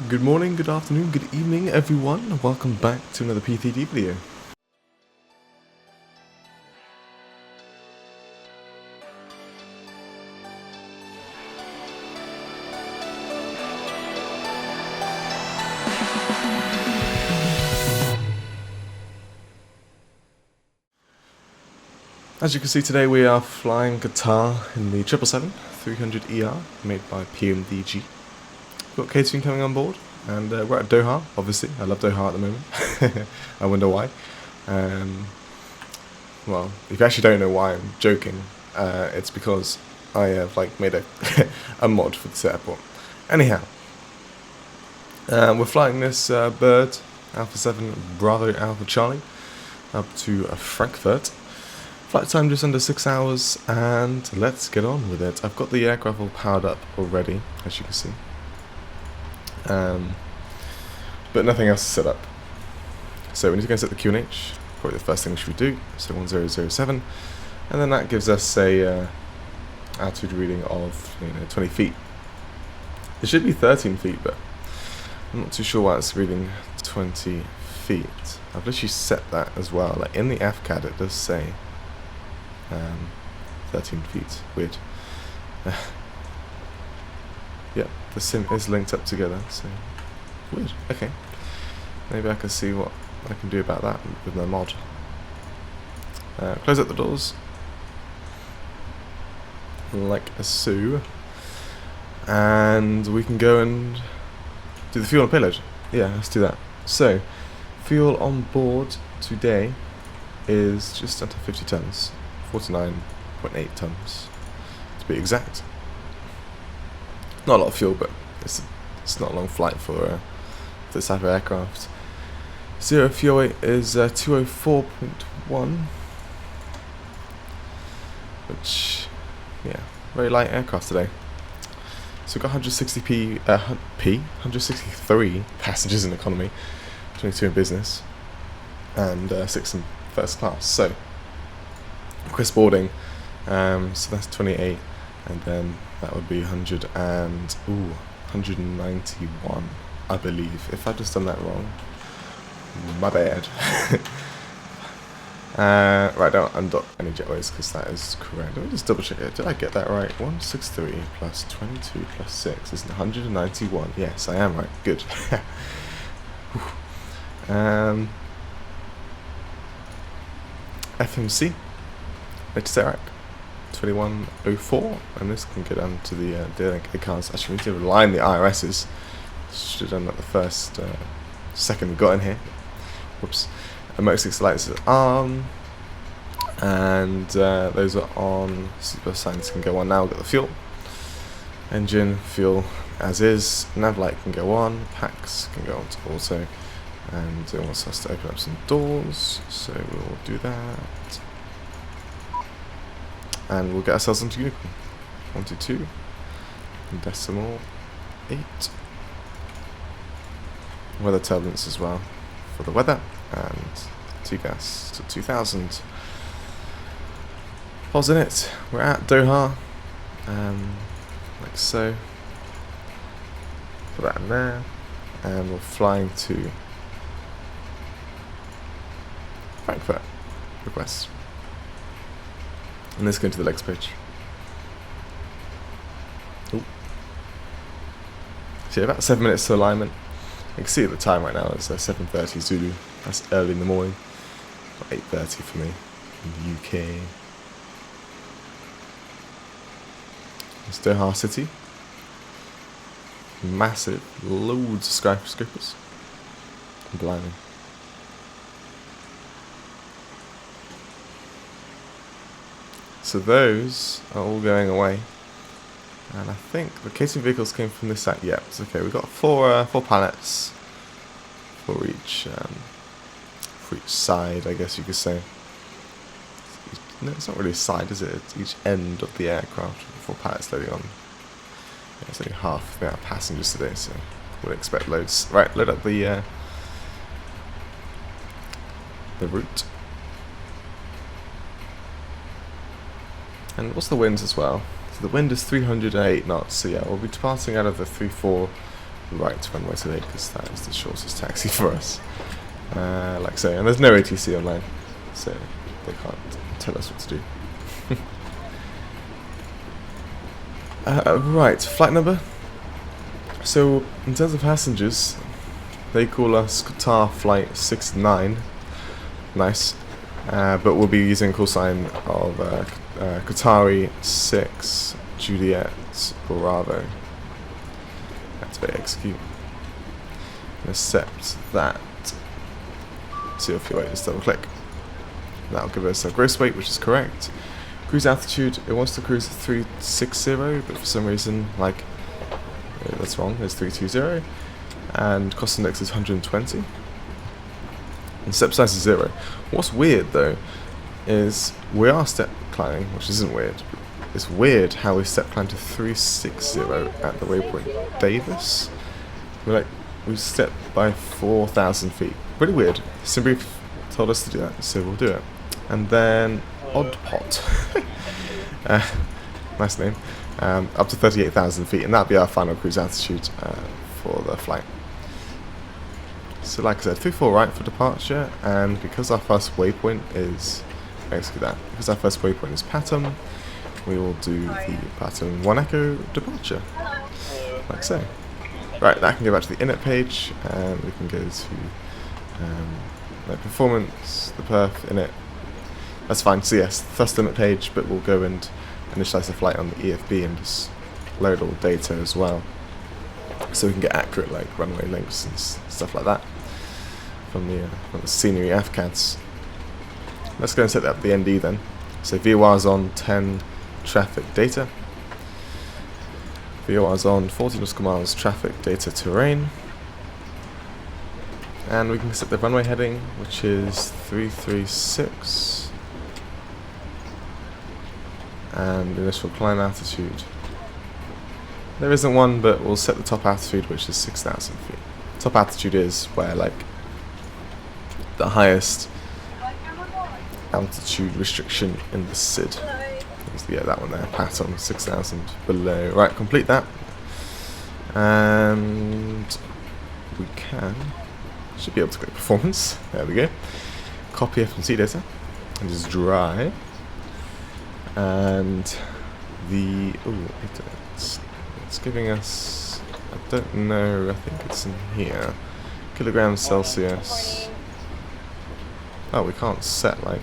Good morning, good afternoon, good evening everyone. Welcome back to another P3D video. As you can see today we are flying Qatar in the 777-300ER made by PMDG. Got catering coming on board and we're at Doha, obviously. I love Doha at the moment. I wonder why. Well, if you actually don't know why I'm joking, it's because I have made a, a mod for this airport. Anyhow, we're flying this bird, Alpha 7 Bravo Alpha Charlie, up to Frankfurt. Flight time just under 6 hours, and let's get on with it. I've got the aircraft all powered up already, as you can see. But nothing else is set up. So we need to go and set the QNH, probably the first thing we should do, so 1007, and then that gives us a altitude reading of 20 feet. It should be 13 feet, but I'm not too sure why it's reading 20 feet. I've literally set that as well, like in the FCAD it does say 13 feet, weird. Yeah, the sim is linked up together, so weird. Okay, maybe I can see what I can do about that with my mod. Close up the doors, like so, and we can go and do the fuel and payload. Yeah, let's do that. So, fuel on board today is just under 50 tons, 49.8 tons to be exact. Not a lot of fuel, but it's not a long flight for this type of aircraft. 0 fuel weight is 204.1, which, yeah, very light aircraft today. So we've got 163 passengers in economy, 22 in business, and 6 in first class. So crisp boarding, so that's 28, and then that would be 191, I believe. If I've just done that wrong, my bad. Right, don't undock any jetways because that is correct. Let me just double check it. Did I get that right? 163 plus 22 plus 6 is 191. Yes, I am right. Good. FMC, latest Eric, 2104, and this can get down to the delegate cars. Actually, we need to align the IRSs. Should have done that the first second we got in here. Whoops. Motor 6 lights are on, and those are on. Super signs can go on now. We've got the fuel, engine, fuel as is. Nav light can go on. Packs can go on to auto, and it wants us to open up some doors, so we'll do that. And we'll get ourselves into unicorn. 122 decimal 8. Weather turbulence as well for the weather, and T-gas to 2000. Pause in it. We're at Doha, like so. Put that in there, and we're flying to Frankfurt. Request. And let's go into the legs page. Ooh. So about 7 minutes to alignment. You can see at the time right now it's 7:30 Zulu. That's early in the morning. 8:30 for me in the UK. It's Doha City. Massive, loads of skyscrapers. Blimey. So those are all going away, and I think the catering vehicles came from this side. Yeah, it's okay. We've got four pallets for each side, I guess you could say. No, it's not really a side, is it? It's each end of the aircraft. 4 pallets loading on. Yeah, it's only half the amount of passengers today, so wouldn't expect loads. Right, load up the route. And what's the winds as well? So the wind is 308 knots, so yeah, we'll be departing out of the 34 right runway today because that is the shortest taxi for us. Like I say, and there's no ATC online, so they can't tell us what to do. Right, flight number. So in terms of passengers, they call us Qatar Flight 69. Nice. But we'll be using a call sign of Qatari 6 Juliet Bravo. Activate execute. And accept that. See if you wait, just double click. That'll give us a gross weight, which is correct. Cruise altitude, it wants to cruise at 360, but for some reason, like, that's wrong, it's 320. And cost index is 120. And step size is 0. What's weird, though, is we are step climbing, which isn't weird. It's weird how we step climb to 360 at the waypoint Davis. We stepped by 4,000 feet. Pretty weird. Simbrief told us to do that, so we'll do it. And then Oddpot, nice name, up to 38,000 feet, and that'll be our final cruise altitude for the flight. So like I said, 3-4 right for departure, and because our first waypoint is, basically that, because our first waypoint is Pattern, we will do the Pattern 1 Echo departure, like so. Right, that can go back to the init page, and we can go to the performance, the perf, init. That's fine. So yes, first limit page, but we'll go and initialize the flight on the EFB and just load all the data as well, so we can get accurate like runway links and stuff like that from the scenery AFCADs. Let's go and set up the ND then. So VOR's on 10 traffic data. VOR's on 40 nautical miles traffic data terrain. And we can set the runway heading, which is 336. And initial climb altitude. There isn't one, but we'll set the top altitude, which is 6,000 feet. Top altitude is where, like, the highest altitude restriction in the SID. Yeah, that one there, Pattern, 6,000 below. Right, complete that. And we should be able to go performance. There we go. Copy FMC data and just dry. And the it's giving us, I don't know, I think it's in here, kilograms Celsius. Oh, we can't set like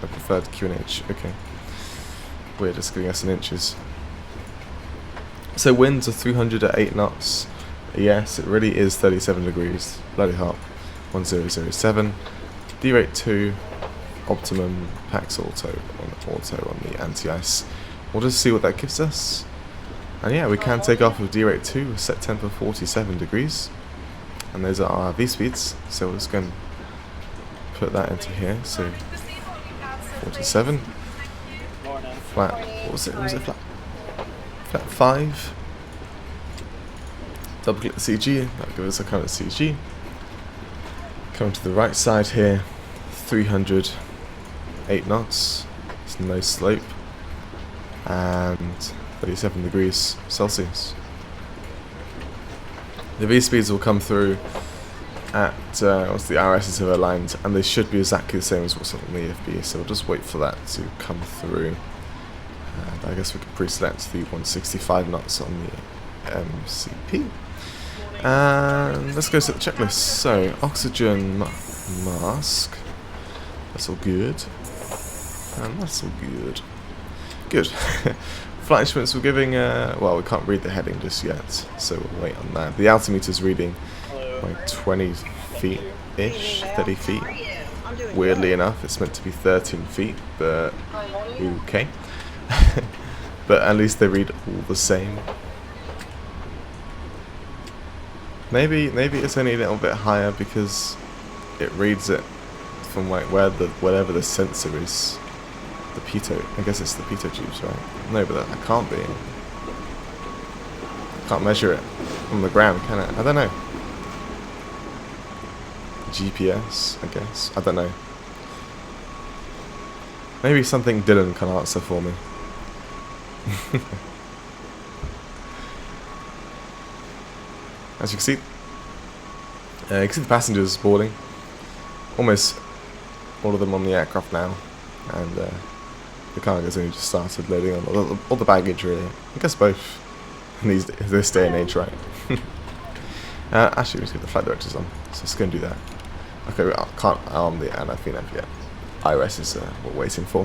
a preferred QNH. Okay, we're just giving us in inches. So winds are 300 at 8 knots. Yes, it really is 37 degrees. Bloody hot. 1007. D rate 2. Optimum Pax auto on the anti-ice. We'll just see what that gives us. And yeah, we can take off with D rate 2 with set temp of 47 degrees. And those are our V speeds. So we're just going to put that into here. So 47. Flat. What was it? Was it flat? Flat 5. Double click the CG. That'll give us a current CG. Coming to the right side here. 300. 8 knots, it's no slope, and 37 degrees Celsius. The V speeds will come through at once the RSs have aligned, and they should be exactly the same as what's on the EFB, so we'll just wait for that to come through. And I guess we can pre-select the 165 knots on the MCP. And let's go set the checklist. So, oxygen mask, that's all good. And that's all good. Good. Flight instruments we're giving, well, we can't read the heading just yet, so we'll wait on that. The altimeter's reading like 20 feet-ish, 30 feet. Weirdly enough, it's meant to be 13 feet, but okay. But at least they read all the same. Maybe it's only a little bit higher because it reads it from like wherever the sensor is. The pitot, I guess it's the pitot tubes, right? No, but that can't be. I can't measure it on the ground, can it? I don't know. GPS, I guess. I don't know. Maybe something Dylan can answer for me. as you can see the passengers boarding. Almost all of them on the aircraft now, and the cargo's only just started loading on all the baggage, really. I guess both in this day and age, right? Actually, we need to get the flight directors on, so let's go and do that. Okay, we can't arm the ANAV yet. IRS is what we're waiting for,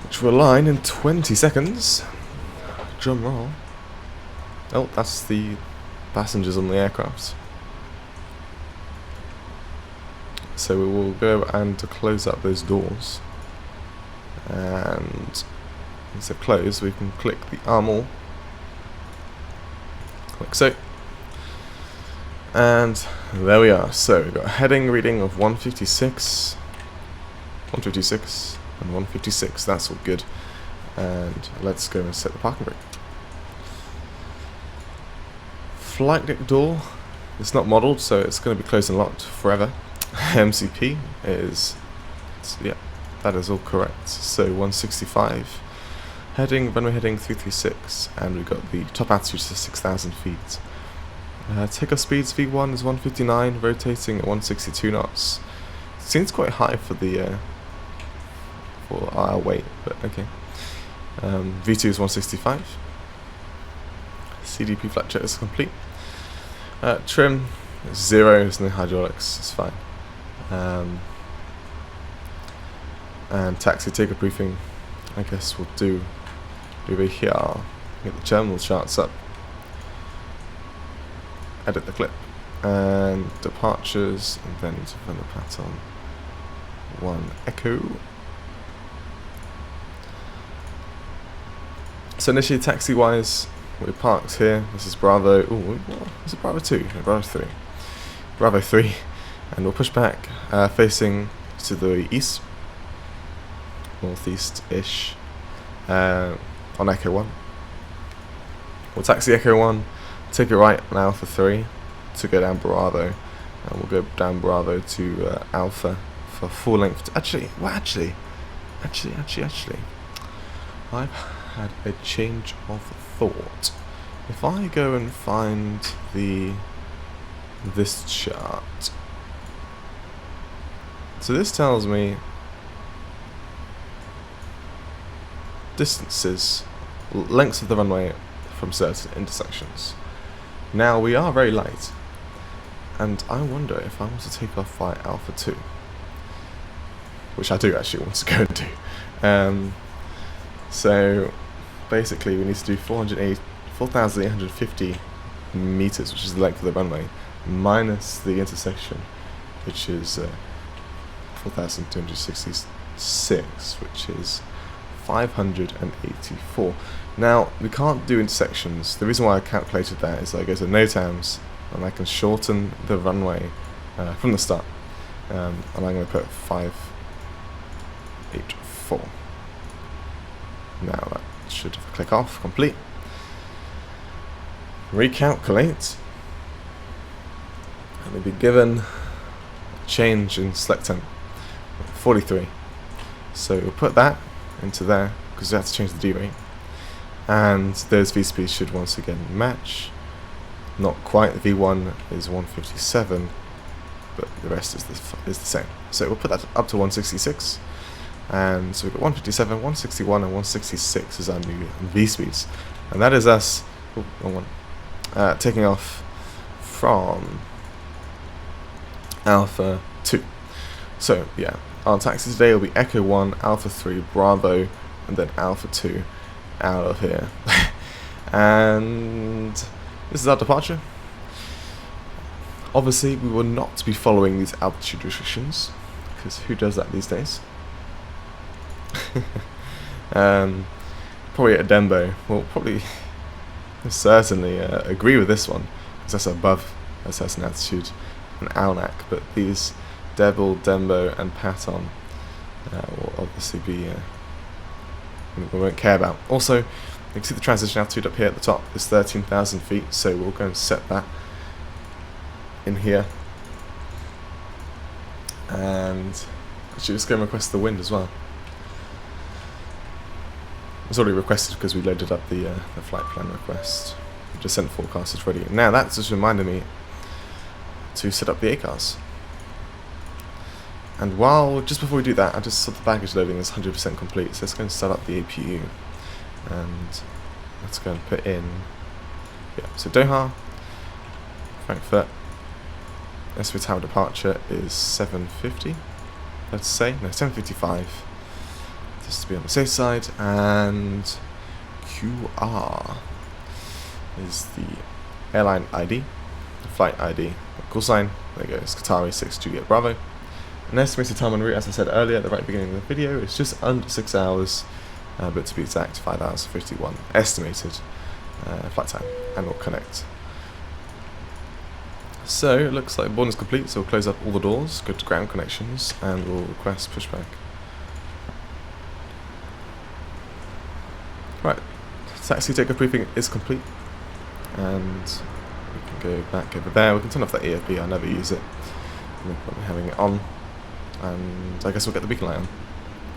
which will align in 20 seconds. Drum roll. Oh, that's the passengers on the aircraft. So we will go and close up those doors, and once they're closed, we can click the arm all, like so, and there we are. So we've got a heading reading of 156, and 156. That's all good. And let's go and set the parking brake. Flight deck door. It's not modelled, so it's going to be closed and locked forever. MCP is, yeah, that is all correct. So 165, runway heading 336, and we've got the top altitude to 6,000 feet. Takeoff speeds V1 is 159, rotating at 162 knots. Seems quite high for the for our weight, but okay. V2 is 165. CDP flat jet is complete. Trim is 0, there's no hydraulics, it's fine. And taxi takeoff briefing, I guess we'll do over here. Get the terminal charts up, edit the clip, and departures, and then to find the pattern 1 echo. So initially, taxi wise, we're parked here. This is Bravo. Oh, is it Bravo 2? No, Bravo 3. Bravo 3. And we'll push back, facing to the east, northeast-ish, on Echo 1. We'll taxi Echo 1, take it right on Alpha 3 to go down Bravo, and we'll go down Bravo to Alpha for full length. Actually, I've had a change of thought. If I go and find this chart, so this tells me distances, lengths of the runway from certain intersections. Now we are very light, and I wonder if I want to take off by Alpha 2, which I do actually want to go and do. So basically we need to do 4,850 meters, which is the length of the runway, minus the intersection, which is 4,266, which is 584. Now we can't do intersections. The reason why I calculated that is I go to NOTAMs and I can shorten the runway from the start, and I'm going to put 584. Now that should click off, complete. Recalculate, and we'll be given a change in select temp, 43. So we'll put that into there because we have to change the D rate, and those V speeds should once again match. Not quite. The V1 is 157, but the rest is the same. So we'll put that up to 166. And so we've got 157, 161, and 166 is our new V speeds, and that is us. Oh, wrong one. Taking off from Alpha 2. So yeah, our taxi today will be Echo 1, Alpha 3, Bravo, and then Alpha 2 out of here. And this is our departure. Obviously, we will not be following these altitude restrictions, because who does that these days? Probably at Dembo, we'll probably certainly agree with this one, because that's above a certain altitude, an Alnac, but these Devil, Dembo, and Patton will obviously be we won't care about. Also, you can see the transition altitude up here at the top is 13,000 feet, so we'll go and set that in here, and actually just go and request the wind as well. It's already requested because we loaded up the flight plan request. descent forecast is ready. Now that's just reminded me to set up the ACARS. And just before we do that, I just saw the baggage loading is 100% complete, so let's go and start up the APU. And let's go and put in, so Doha, Frankfurt, estimated tower departure is 7:50, let's say, no, 7:55, just to be on the safe side, and QR is the airline ID, the flight ID, call sign, there goes, Qatar 6 Juliet Bravo. An estimated time en route, as I said earlier at the very beginning of the video, is just under 6 hours, but to be exact, 5 hours 51 estimated flight time, and we'll connect. So it looks like boarding is complete, so we'll close up all the doors, go to ground connections, and we'll request pushback. Right, taxi takeoff briefing is complete, and we can go back over there. We can turn off that EFB, I never use it. No point in having it on, and I guess we'll get the beacon light on.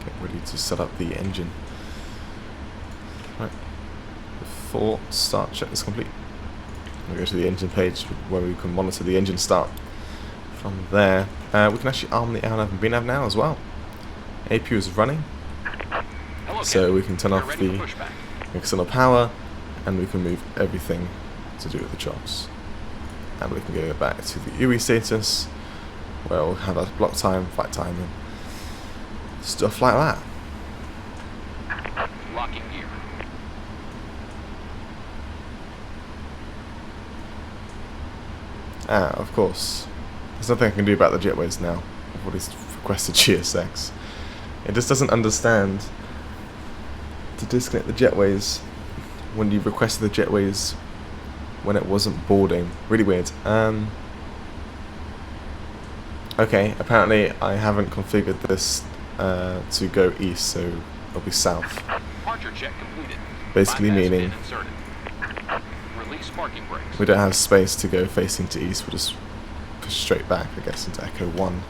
Get ready to set up the engine. Right, before start check is complete. We'll go to the engine page where we can monitor the engine start. From there, we can actually arm the AirNav and BNav now as well. APU is running, so we can turn off the external power, and we can move everything to do with the chocks. And we can go back to the UE status, where we'll have our block time, flight time, and stuff like that. Locking gear. Of course, there's nothing I can do about the jetways now. I've already requested GSX. It just doesn't understand to disconnect the jetways when you requested the jetways when it wasn't boarding. Really weird. Okay, apparently I haven't configured this to go east, so it'll be south. Departure check completed. Basically meaning Release parking brakes. we don't have space to go facing to east, we'll just push straight back, I guess, into Echo 1.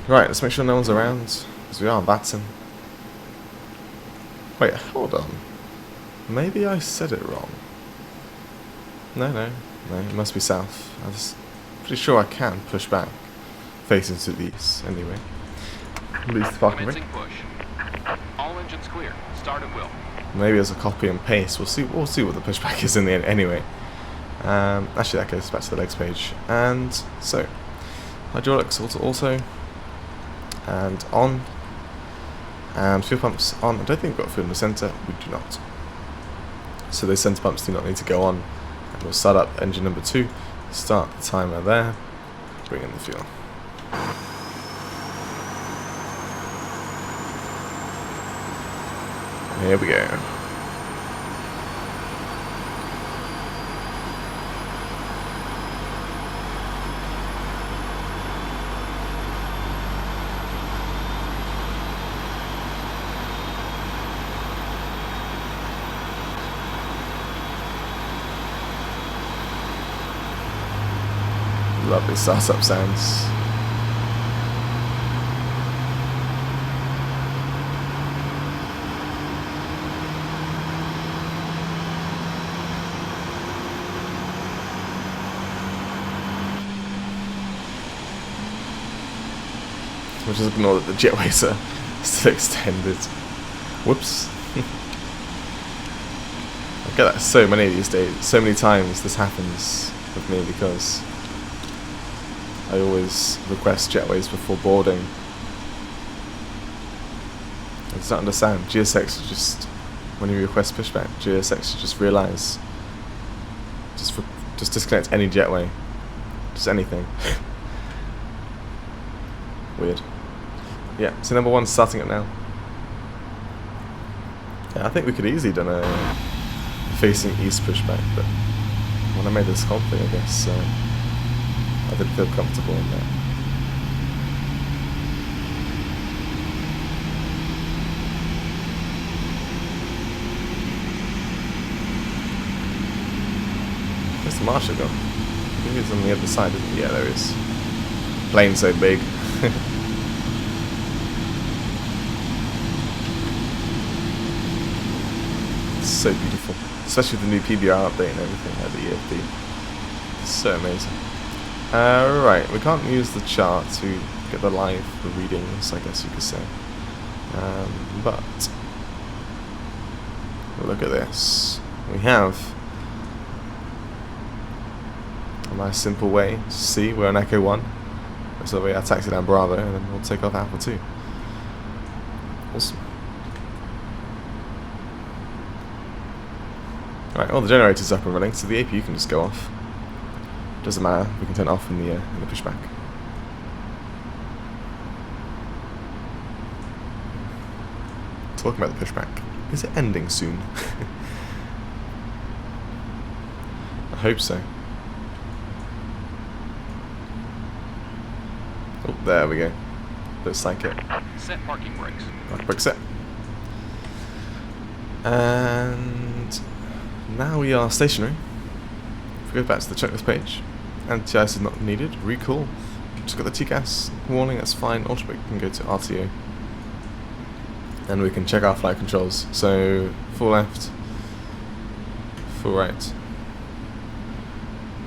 Right, let's make sure no one's around, because we are on Batson. Wait, hold on. Maybe I said it wrong. No, it must be south. I'm pretty sure I can push back, facing to the east, anyway. Release the parking brake. Push. All engines clear. Start at will. Maybe as a copy and paste, we'll see what the pushback is in the end anyway. Actually that goes back to the legs page. And so, hydraulics also, and on, and fuel pumps on. I don't think we've got fuel in the centre, we do not. So those centre pumps do not need to go on. And we'll start up engine number 2, start the timer there, bring in the fuel. Here we go. Lovely startup sounds. We'll just ignore that the jetways are still extended. Whoops. I get that so many these days. So many times this happens with me because I always request jetways before boarding. I just don't understand. GSX is just, when you request pushback, GSX just realise, just disconnect any jetway. Just anything. Weird. Yeah, so number 1's starting up now. Yeah, I think we could easily done a facing east pushback, but when I made this config, I guess I didn't feel comfortable in that. Where's the marshal gone? I think he's on the other side, isn't he? Yeah, there he is. Plane so big. So beautiful. especially with the new PBR update and everything at the EFD. It's so amazing. Right, we can't use the chart to get the live readings, I guess you could say. But look at this. We have a nice simple way to see we're on Echo 1. So we are taxi down Bravo and then we'll take off Alpha 2. Awesome. Right, all the generators up and running, so the APU can just go off. Doesn't matter, we can turn it off in the pushback. Talking about the pushback, is it ending soon? I hope so. Oh, there we go. Looks like it. Set parking brakes. Parking brake set. And now we are stationary. If we go back to the checklist page, anti-ice is not needed. Recall. Just got the TCAS warning, that's fine. Autobrake can go to RTO. And we can check our flight controls. So, full left, full right,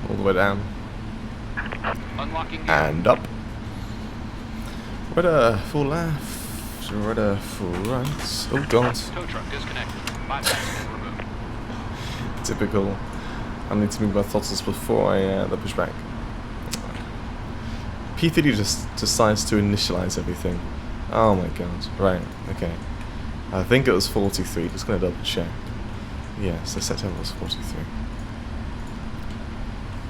all the way down, Unlocking and up. Rudder, full left, rudder, full right. Oh god. tow truck disconnected. Bypass pin removed. Typical. I need to move my throttles before I the pushback. P3 just decides to initialize everything. Oh my god. Right, okay. I think it was 43, just gonna double check. Yes, the September was 43.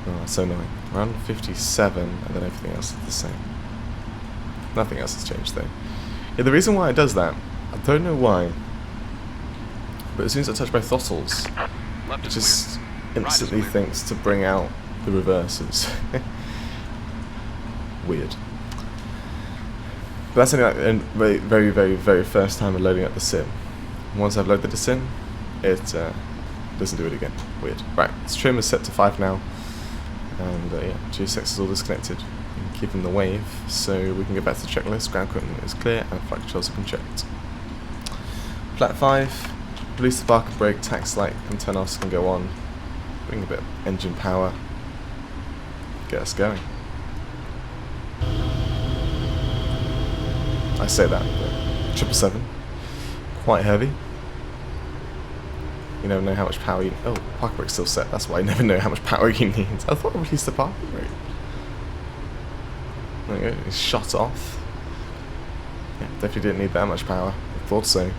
Oh, that's so annoying. Around 57, and then everything else is the same. Nothing else has changed though. Yeah, the reason why it does that, I don't know why, but as soon as I touch my throttles, Left it is just clear. instantly Right is clear. thinks to bring out the reverses. Weird. But that's only like the very first time of loading up the sim. Once I've loaded the sim, it doesn't do it again. Weird. Right, this trim is set to 5 now, and yeah, GSX is all disconnected, keeping the wave, so we can go back to the checklist. Ground equipment is clear, and flight controls have been checked. Flat 5, release the parking brake, tax light and turn offs can go on. Bring a bit of engine power, get us going. I say that, but 777, quite heavy. You never know how much power you... Oh, parking brake's still set, that's why you never know how much power you need. I thought I released the parking brake. There we go, it's shot off. Yeah, definitely didn't need that much power. I thought so.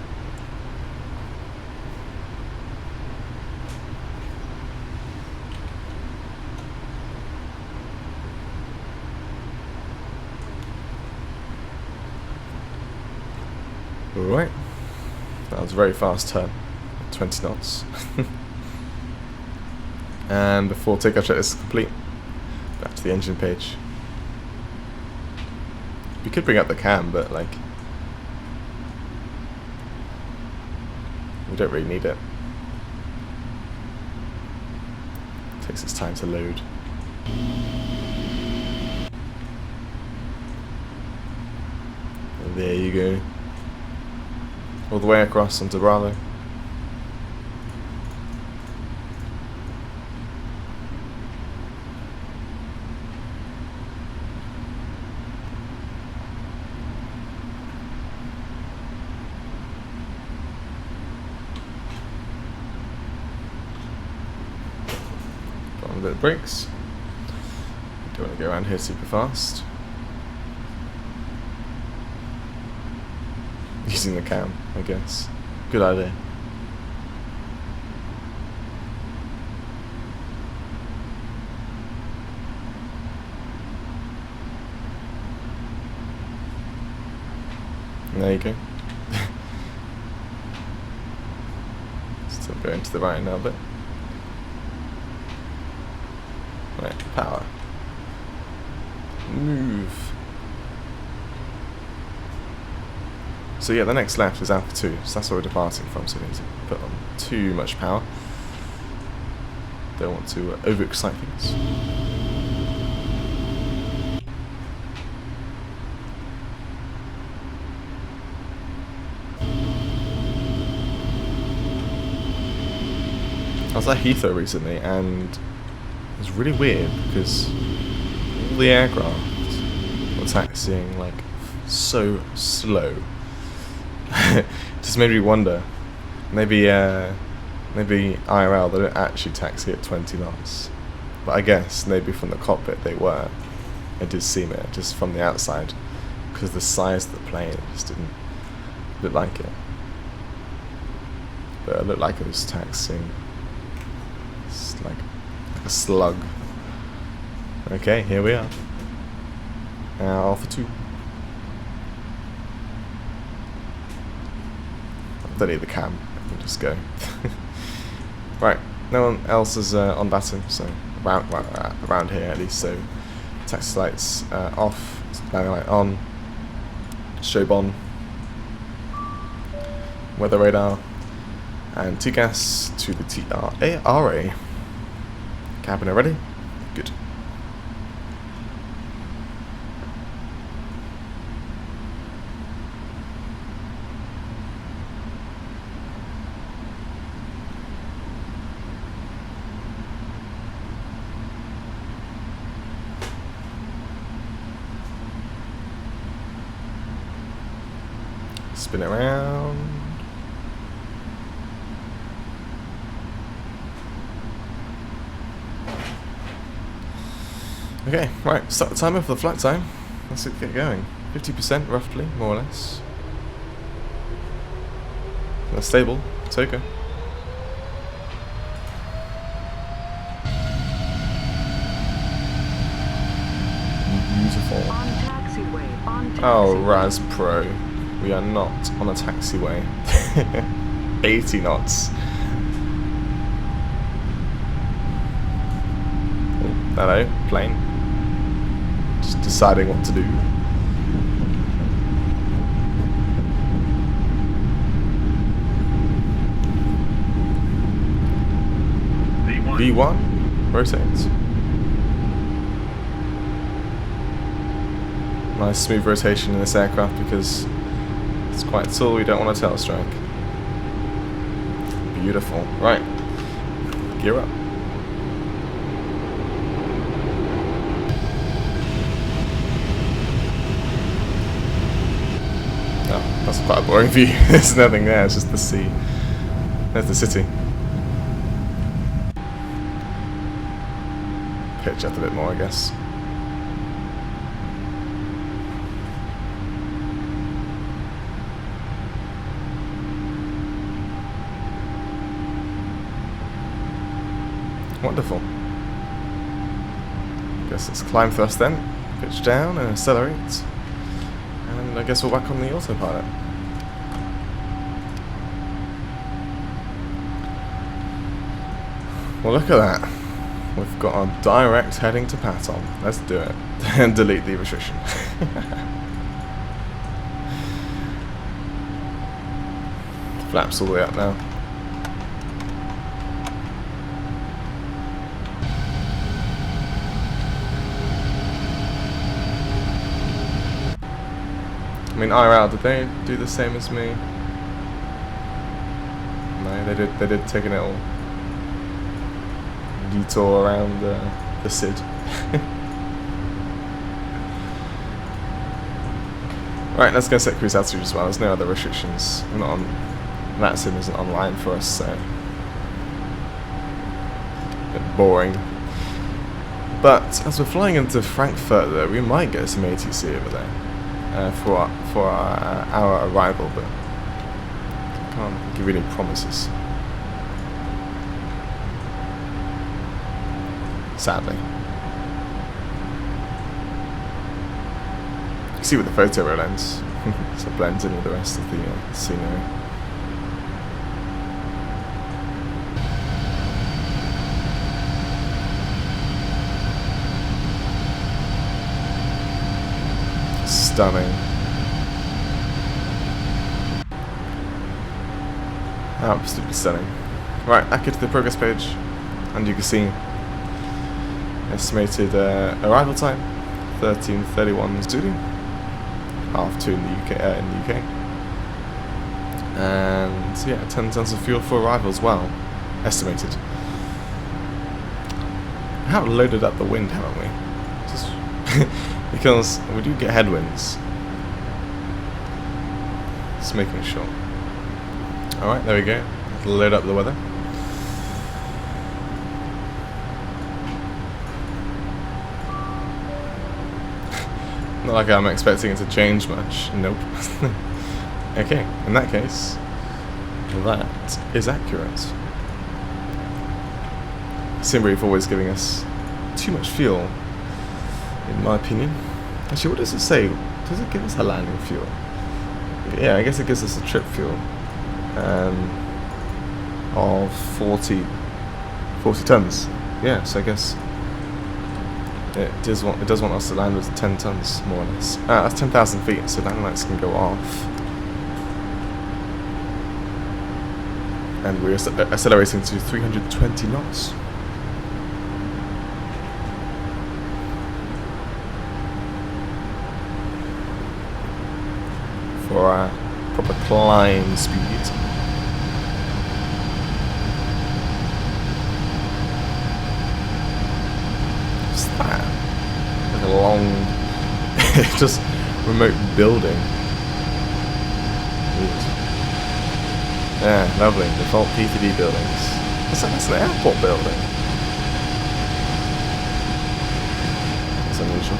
Alright, that was a very fast turn, 20 knots. And before takeoff check is complete, back to the engine page. We could bring up the cam, but like, we don't really need it. Takes its time to load. And there you go. All the way across onto Bravo. Got on a bit of brakes. Don't want to go around here super fast. Using the cam, I guess. Good idea. And there you go. Still going to the right now a bit. Right, power. Move. So yeah, the next left is Alpha 2, so that's where we're departing from, so we need to put on too much power. Don't want to overexcite things. was at Heathrow recently, and it was really weird because all the aircraft were taxiing like so slow. Just made me wonder, maybe IRL they don't actually taxi at 20 knots, but I guess maybe from the cockpit they were. It did seem it just from the outside, because the size of the plane just didn't look like it. But it looked like it was taxiing. It's like a slug. Okay, here we are. Alpha 2. I don't need the cam. I can just go. Right, no one else is on baton, so around here at least. So taxi lights off, landing light on, strobe on, weather radar, and TGAS to the TRA. Cabin ready? Good. Spin around. Okay, right, start the timer for the flight time. Let's get going. 50% roughly, more or less. That's stable. Toka. Beautiful. Oh, Raz Pro. We are not on a taxiway. 80 knots. Oh, hello, plane. Just deciding what to do. V1, rotate. Nice smooth rotation in this aircraft because it's quite tall, we don't want a tail strike. Beautiful. Right. Gear up. Oh, that's quite a boring view. There's nothing there, it's just the sea. There's the city. Pitch up a bit more, I guess. Wonderful. Guess let's climb thrust then. Pitch down and accelerate. And I guess we're back on the autopilot. Well, look at that. We've got a direct heading to Patton. Let's do it. And delete the restriction. Flaps all the way up now. I mean, IRL, did they do the same as me? No, they did take a little detour around the SID. Right, let's go set cruise altitude as well. There's no other restrictions. We're not on. That sim isn't online for us, so a bit boring. But as we're flying into Frankfurt, though, we might get some ATC over there. For our arrival, but can't give any promises. Sadly. You can see with the photo lens, so it blends in with the rest of the scenery. Stunning. Absolutely stunning. Right, back into the progress page, and you can see estimated arrival time 13:31 Zulu, 2:30 in the UK, and yeah, 10 tons of fuel for arrival as well, estimated. We have loaded up the wind, haven't we? Just because we do get headwinds. Just making sure. Alright, there we go. Load up the weather. Not like I'm expecting it to change much. Nope. Okay, in that case, that is accurate. Simbrief always giving us too much fuel, in my opinion. Actually, what does it say? Does it give us a landing fuel? Yeah, I guess it gives us a trip fuel of 40 tons. Yeah, so I guess it does want us to land with 10 tons, more or less. That's 10,000 feet, so landing lights can go off. And we're accelerating to 320 knots. For our proper climb speed. What's that? Like a long, just remote building. Weird. Yeah, lovely. Default P3D buildings. That's an airport building. That's unusual.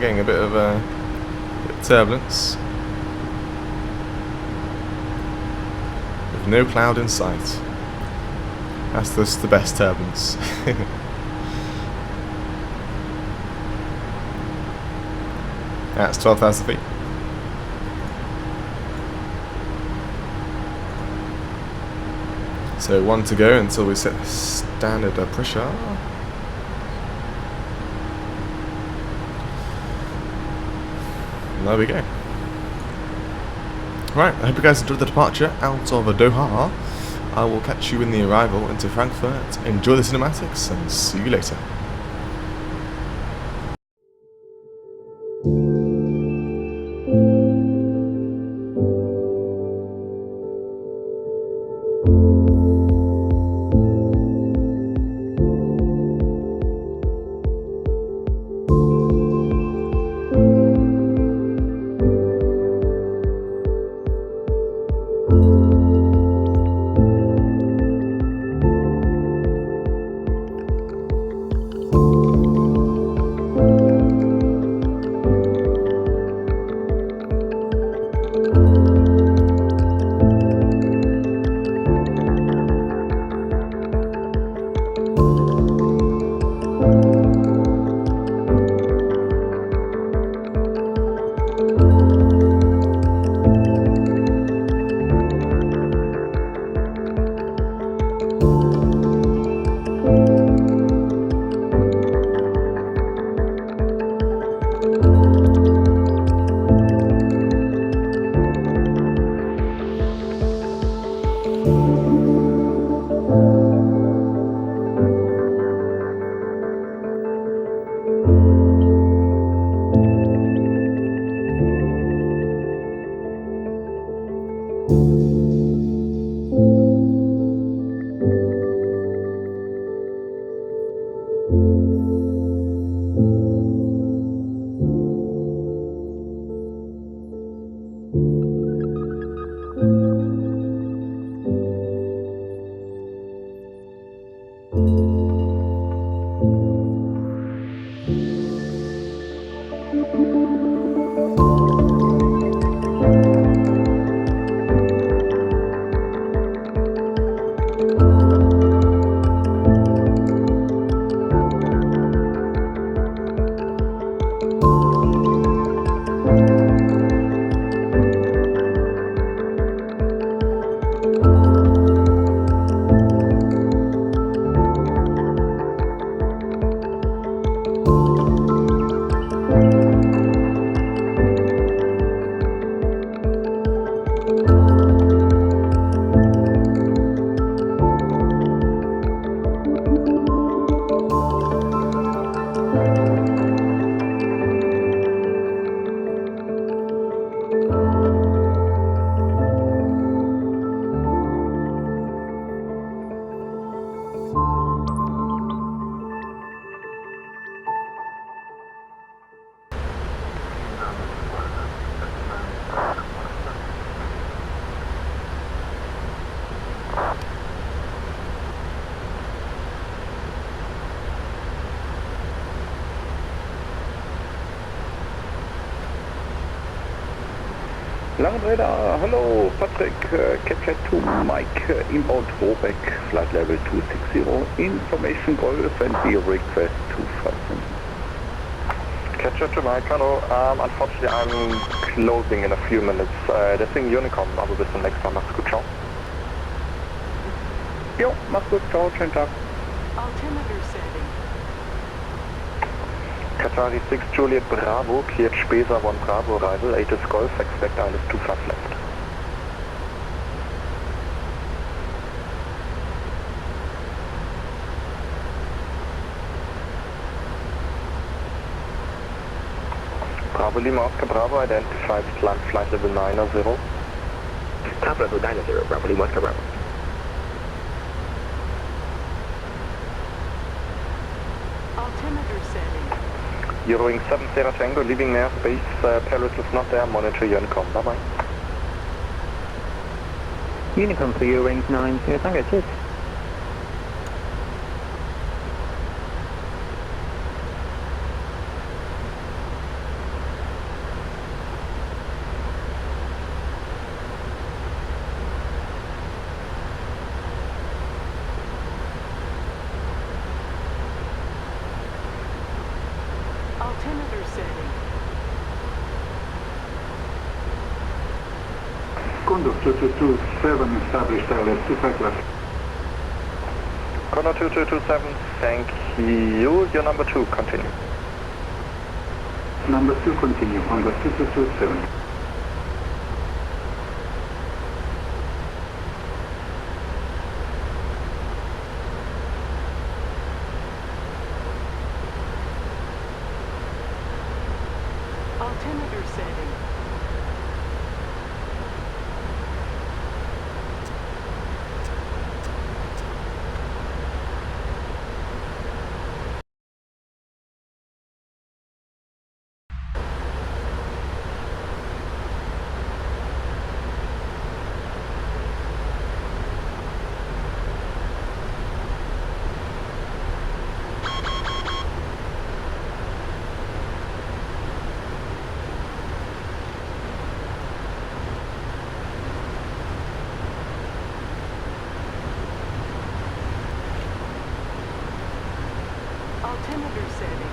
Getting a bit of turbulence. With no cloud in sight. That's just the best turbulence. That's 12,000 feet. So 1 to go until we set the standard pressure. And there we go. Right, I hope you guys enjoyed the departure out of Doha. I will catch you in the arrival into Frankfurt. Enjoy the cinematics and see you later. Radar, hello, Patrick, capture 2 Mike, inbound Orbx, flight level 260, information Golf and the request 257. Capture 2 Mike, hallo, unfortunately I'm closing in a few minutes, deswegen Unicom, aber bis zum nächsten Mal, mach's gut, ciao. Jo, mach's gut, ciao, schönen Tag. Altimeter setting. Qatar 6 Juliet Bravo, cleared Spesa 1 Bravo arrival, 8 is Golf, expect ILS 25 left. Bravo Lima Oscar Bravo, identified climb flight level 90. Top level 90, Bravo Lima Oscar Bravo. Altimeter setting. Euroing 70 Tango, leaving airspace, Paris is not there, monitor Unicom, bye bye. Unicom for you, range 9, Tango, cheers. Altimeter setting. Condor 2227 established ILS 25 left. Condor 2227, thank you, your number 2, continue. Number 2 continue, Condor 2227. Altimeter setting. Altimeter setting.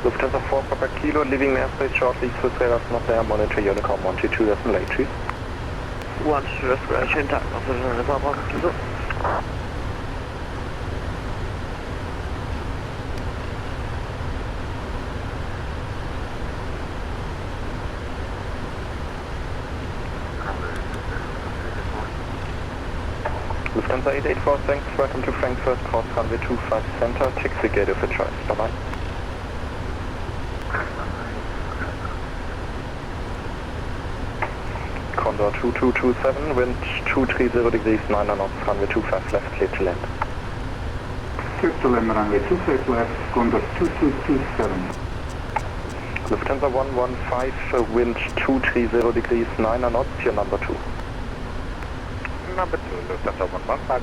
Lufthansa 4 Papa Kilo, leaving airspace shortly, Swiss radars not there, monitor Unicom 122, that's late, cheese. 1 respiration, takeoff, Papa Kilo. Lufthansa 884, thanks, welcome to Frankfurt, cross runway 25 center, Taxi2Gate of your choice, bye bye. Condor 2227, wind 230 degrees, 9 knots, runway 25 left, clear to land. Clear to land, runway 25 left, Condor 2227. Lufthansa 115, wind 230 degrees, 9 knots, your number 2. Number 2, Lufthansa 115.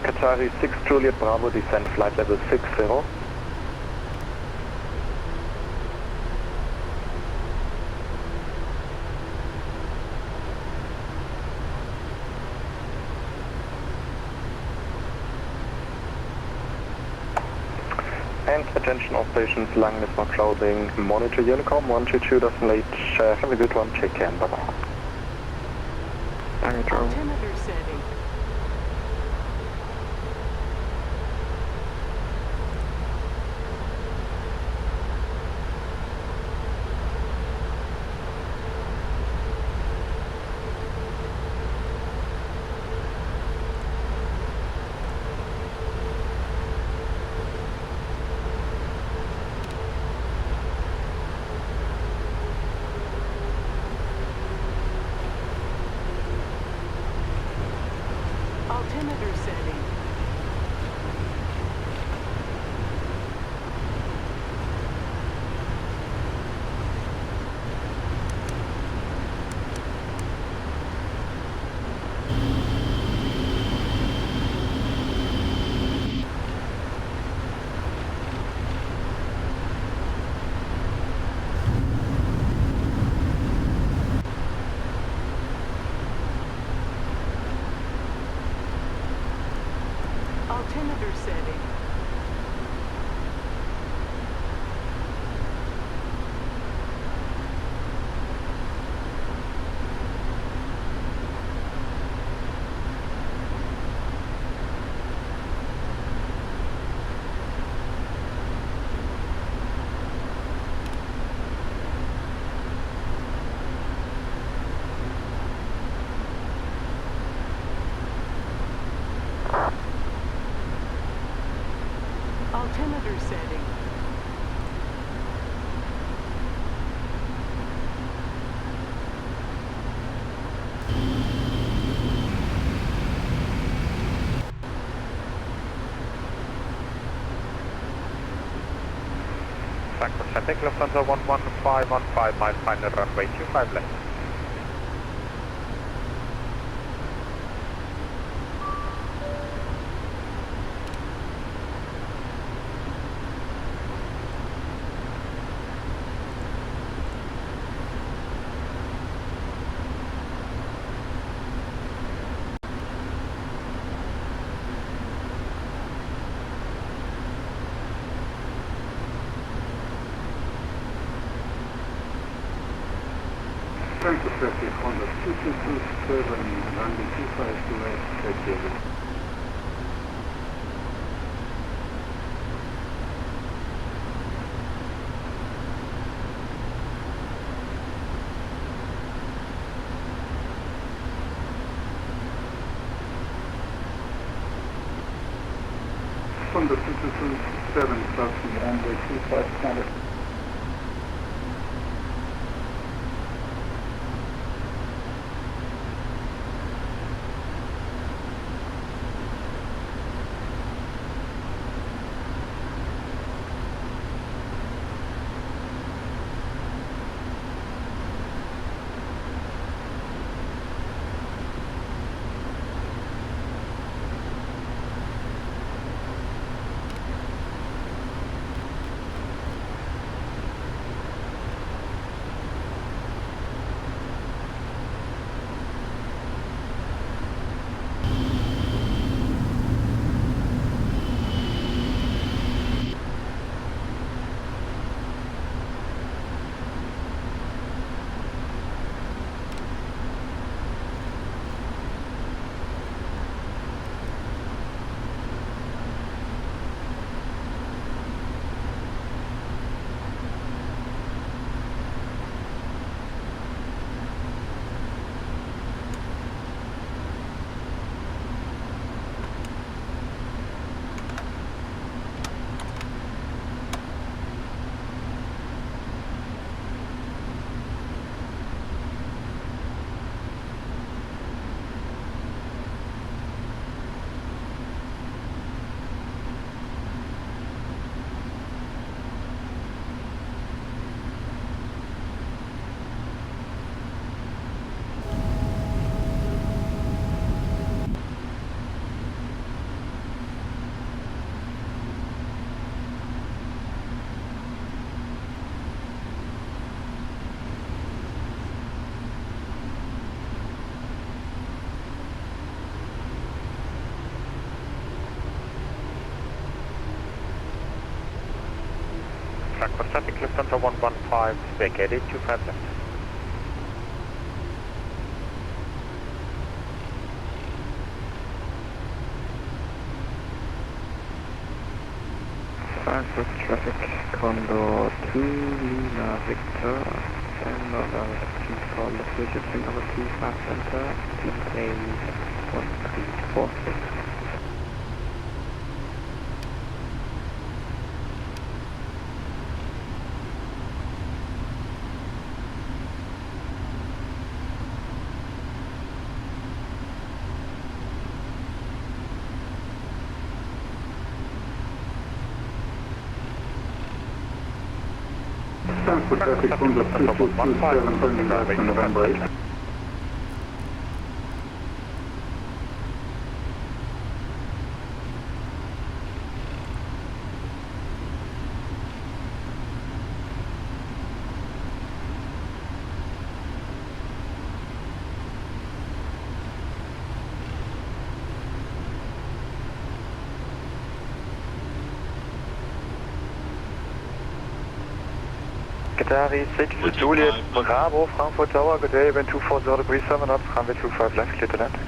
Qatar 6 Juliet Bravo, descend flight level 60. And attention all stations, Langen is not closing, monitor Unicom 122, doesn't late, have a good one, take care, bye bye. Altimeter setting. Altimeter setting. Altimeter setting. Altimeter setting. Frankfurt traffic, Lufthansa 11515, mile final runway 25 left. Frankfurt traffic on the 2227, runway 25 to left, David. From the 2227, crossing runway 25 standard. Frankfurt traffic, Lufthansa 115, vacated 25 left. Frankfurt traffic, Condor 2, Lima Victor, and please call the future train number 25 center, PA 1346. Frankfurt traffic 12227 November 8. Qatar 6 Juliet Bravo, Frankfurt Tower, good day, wind 240 degrees 7 knots, runway 25 left, clear to land.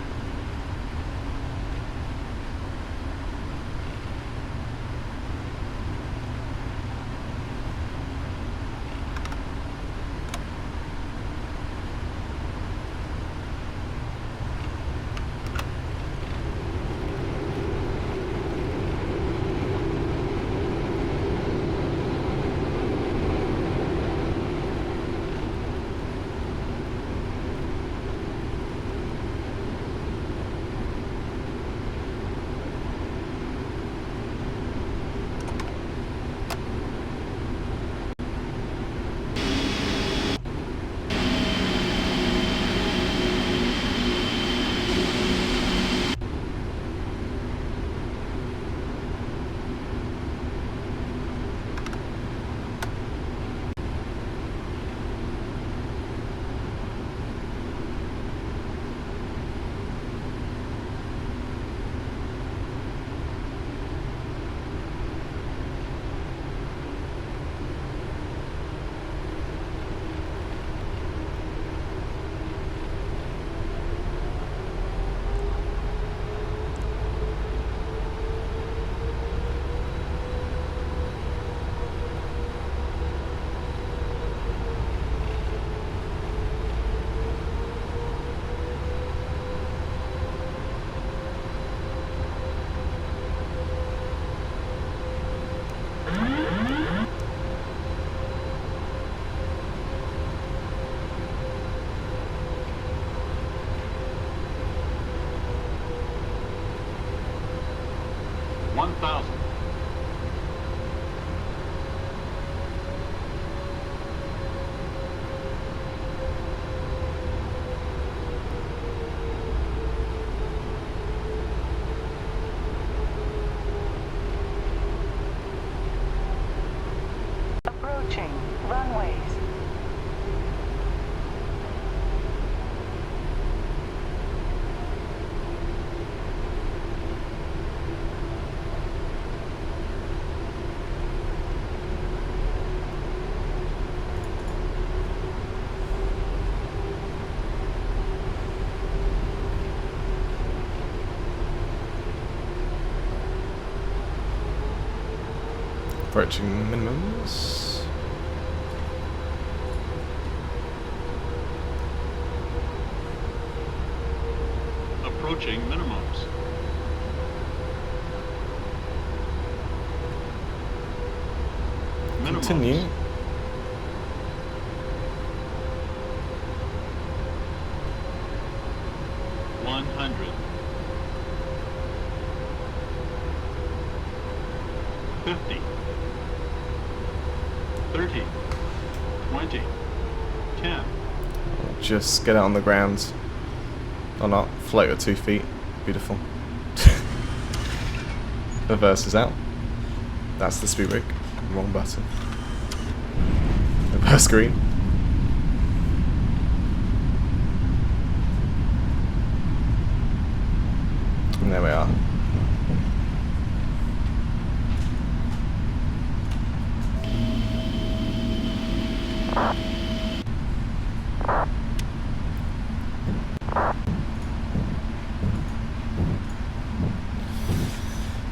Approaching runways. Approaching minimums. Approaching minimums. Continue. Just get it on the ground. Or not, float at 2 feet. Beautiful. Reverse is out. That's the speed brake. Wrong button. Reverse green. And there we are.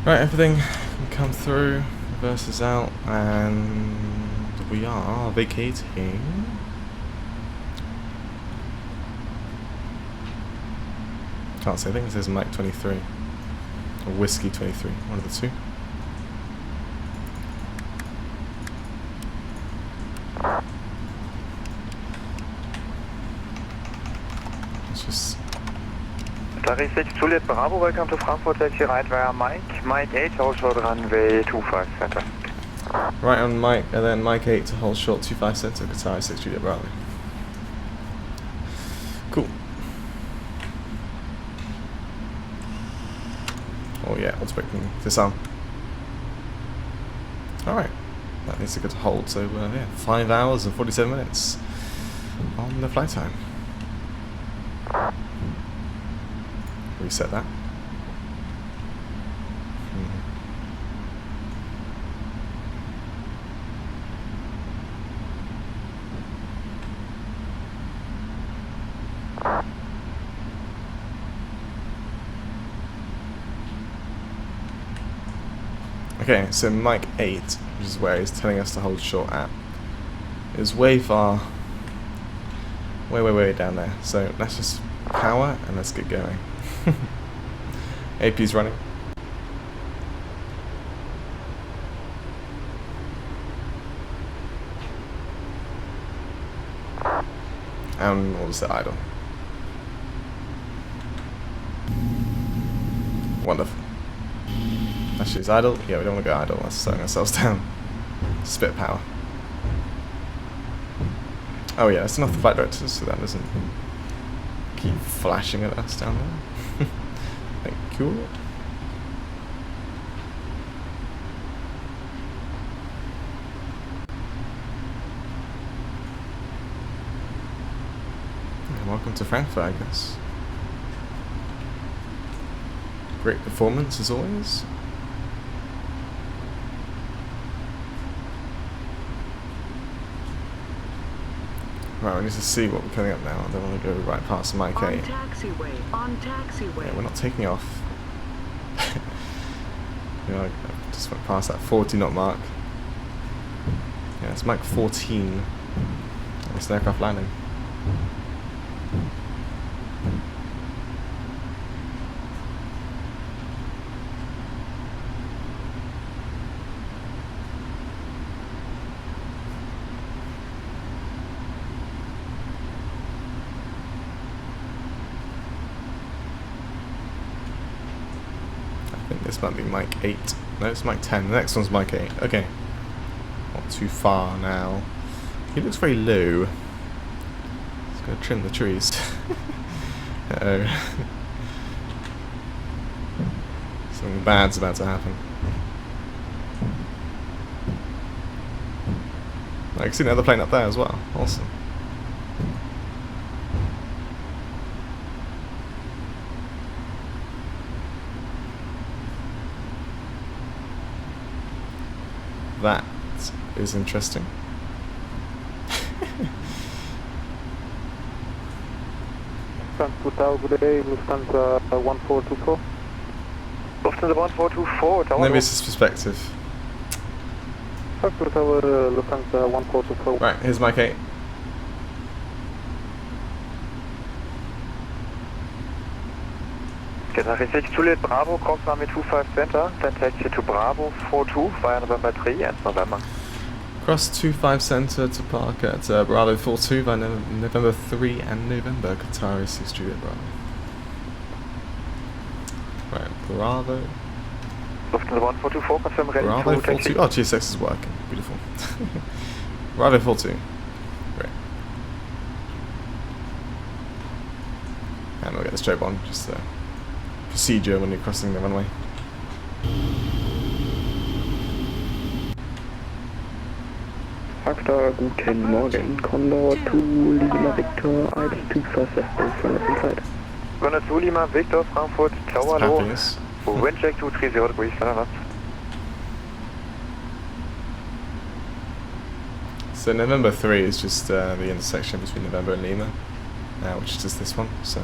Right, everything can come through, reverse is out, and we are vacating. Can't say, I think it says Mike 23, or Whiskey 23, one of the two. Let's just... Taxi 6 Juliet Bravo, welcome to Frankfurt, taxi right via Mike 8, hold short runway 25 center. Right on Mike, and then Mike 8 to hold short 25 center, Qatar 6 Juliet Bravo. Cool. Oh yeah, what's breaking disarm. Alright, that needs to go to hold, so yeah, 5 hours and 47 minutes on the flight time. Reset that. Okay, so Mike 8, which is where he's telling us to hold short at, is way far, way down there. So let's just power and let's get going. AP's running. And we'll set idle. Wonderful. Actually, it's idle. Yeah, we don't want to go idle. Let's slowing ourselves down. Spit power. Oh yeah, let's turn off the flight directors so that doesn't keep flashing at us down there. Thank you. And welcome to Frankfurt, I guess. Great performance as always. Right, we need to see what we're coming up now. I don't want to go right past Mike 8. On taxiway. On taxiway. Yeah, we're not taking off. You know, I just went past that 40 knot mark. Yeah, it's Mike 14. It's an aircraft landing. This might be Mike 8. No, it's Mike 10. The next one's Mike 8. Okay. Not too far now. He looks very low. He's going to trim the trees. Uh-oh. Something bad's about to happen. I can see another plane up there as well. Awesome. That is interesting. Frankfurt Tower, good day, Lufthansa 1424. Lufthansa 1424, Tower. Maybe it's his perspective. Frankfurt Tower, Lufthansa 1424. Right, here's Mike 8. Qatar 6 Juliet Bravo, cross runway 25 center, then taxi to Bravo 42 via November 3 and November. Cross 25 center to park at Bravo 42 by November 3 and November, Qatar 6 Juliet Bravo. Right, Bravo. Lufthansa 1424, confirm ready Bravo to 42. taxi. Oh, GSX is working. Beautiful. Bravo 42. Great. And we'll get the strobe on, just the procedure when you're crossing the runway. Factor, guten Morgen, Condor 2 Lima Victor, Item 2 first left, front left inside. Condor 2 Lima Victor, Frankfurt Tower low. Happiness. Wind check 230 degrees, knots. So November 3 is just the intersection between November and Lima, which is just this one. So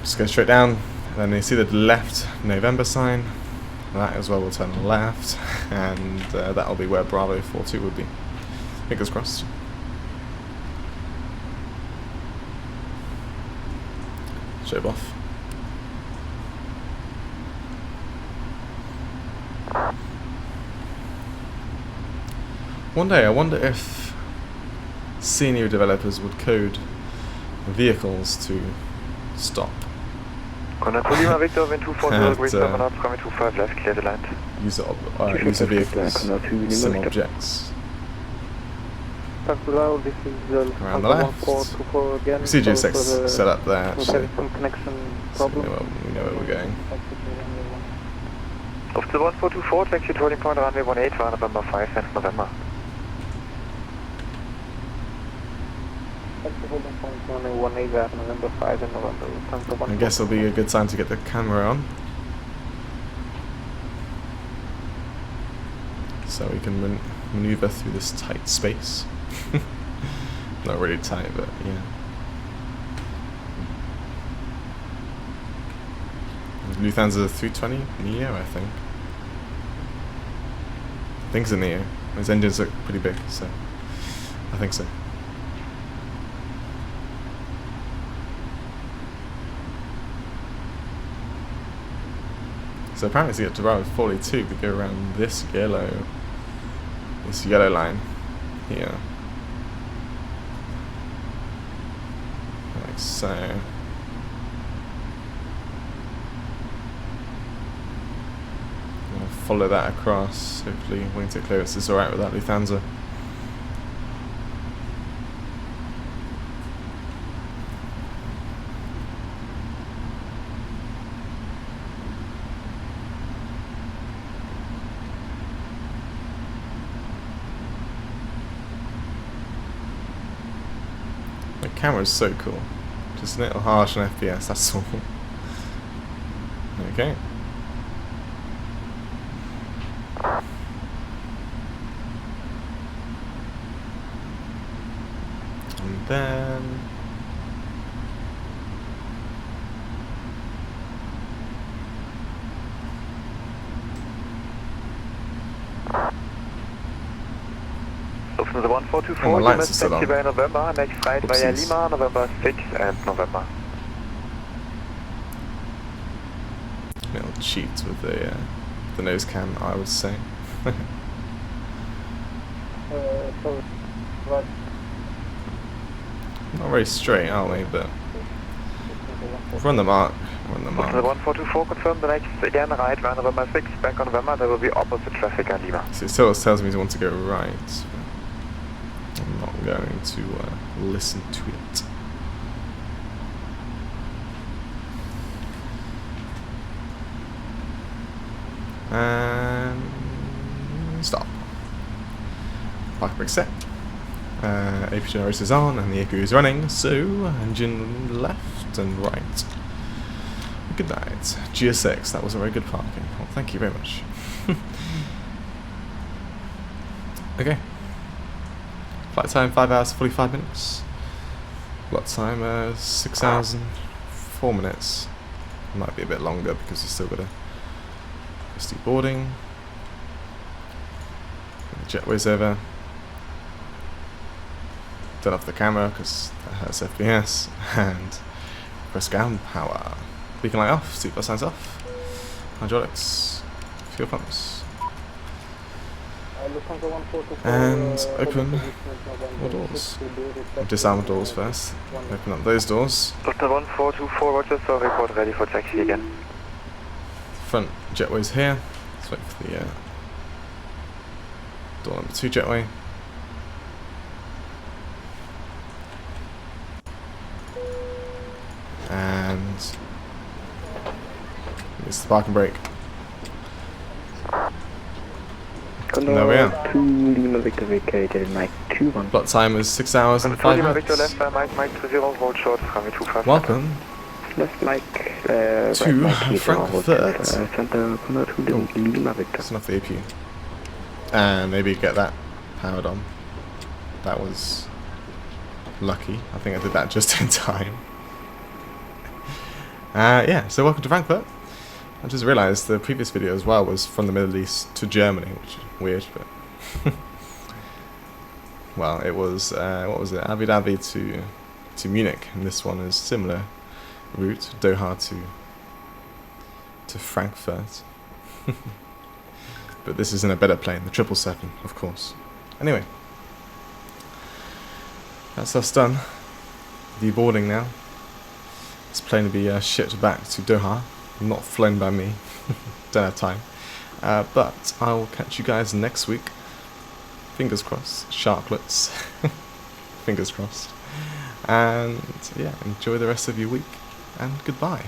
just go straight down, and then you see the left November sign. That as well will turn left, and that'll be where Bravo 42 would be. Fingers crossed. Strobe off. One day I wonder if senior developers would code vehicles to stop Condor 2 Lima Victor, wind 240, Had, great 7 knots, coming 25 left, clear the land. user vehicles, sim objects This is around the left. again. We see GSX set up there actually, Some connection so we problem. know where we're going. Of the 1424, taxi turning point, runway 18, November 5 and November. November 5 and November. I guess it'll be a good time to get the camera on, so we can maneuver through this tight space. Not really tight, but yeah. Lufthansa 320 Neo, I think. I think it's a Neo. His engines look pretty big, so I think so. So apparently to get to route 42, we go around this yellow line here, like so. Follow that across. Hopefully wingtip clearance is alright with that Lufthansa. The camera's so cool. Just a little harsh on FPS, that's all. Okay. And then Lufthansa 1424, Oh, my you lights missed are still taxi on. by November, next flight via Oopsies. Lima, November 6 and November. little cheat with the nose cam, I would say. Not very straight, are we? But run the mark. Run the Lufthansa mark. 1424, confirm the next again right via November 6, back on November, there will be opposite traffic on Lima. So it still tells me to want to go right. I'm not going to listen to it. And stop. Park brake set. AP generator is on and the ECU is running, so engine left and right. Good night. GSX, that was a very good parking. Well, thank you very much. Okay. Flight time 5 hours 45 minutes. Lot time 6 hours and 4 minutes. Might be a bit longer because we've still got a SD boarding. The jetway's over. Turn off the camera because that hurts FPS. And press ground power. Beacon light off, seatbelt signs off. Hydraulics, fuel pumps. And open all doors. Disarm the doors first. Open up those doors. Lufthansa 1424, Roger, so report ready for taxi again. Front jetway's here. Let's wait for the door number 2 jetway. And it's the parking brake. There we are. 2 Lima Victor vacated, Mike 21. Plot time is 6 hours and 5 Lima Victor minutes. left by Mike 30, hold short, runway 25. Welcome Left Mike, to right Frankfurt. Center Condor 2 Lima Victor. Turn off the APU. And maybe get that powered on. That was lucky. I think I did that just in time. Yeah, so welcome to Frankfurt. I just realised the previous video as well was from the Middle East to Germany, which is weird, but well, it was what was it? Abu Dhabi to Munich, and this one is similar route, Doha to Frankfurt. But this is in a better plane, the 777, of course. Anyway, that's us done. Deboarding now. This plane will be shipped back to Doha, not flown by me. Don't have time. But I will catch you guys next week. Fingers crossed. Sharklets. Fingers crossed. And yeah, enjoy the rest of your week. And goodbye.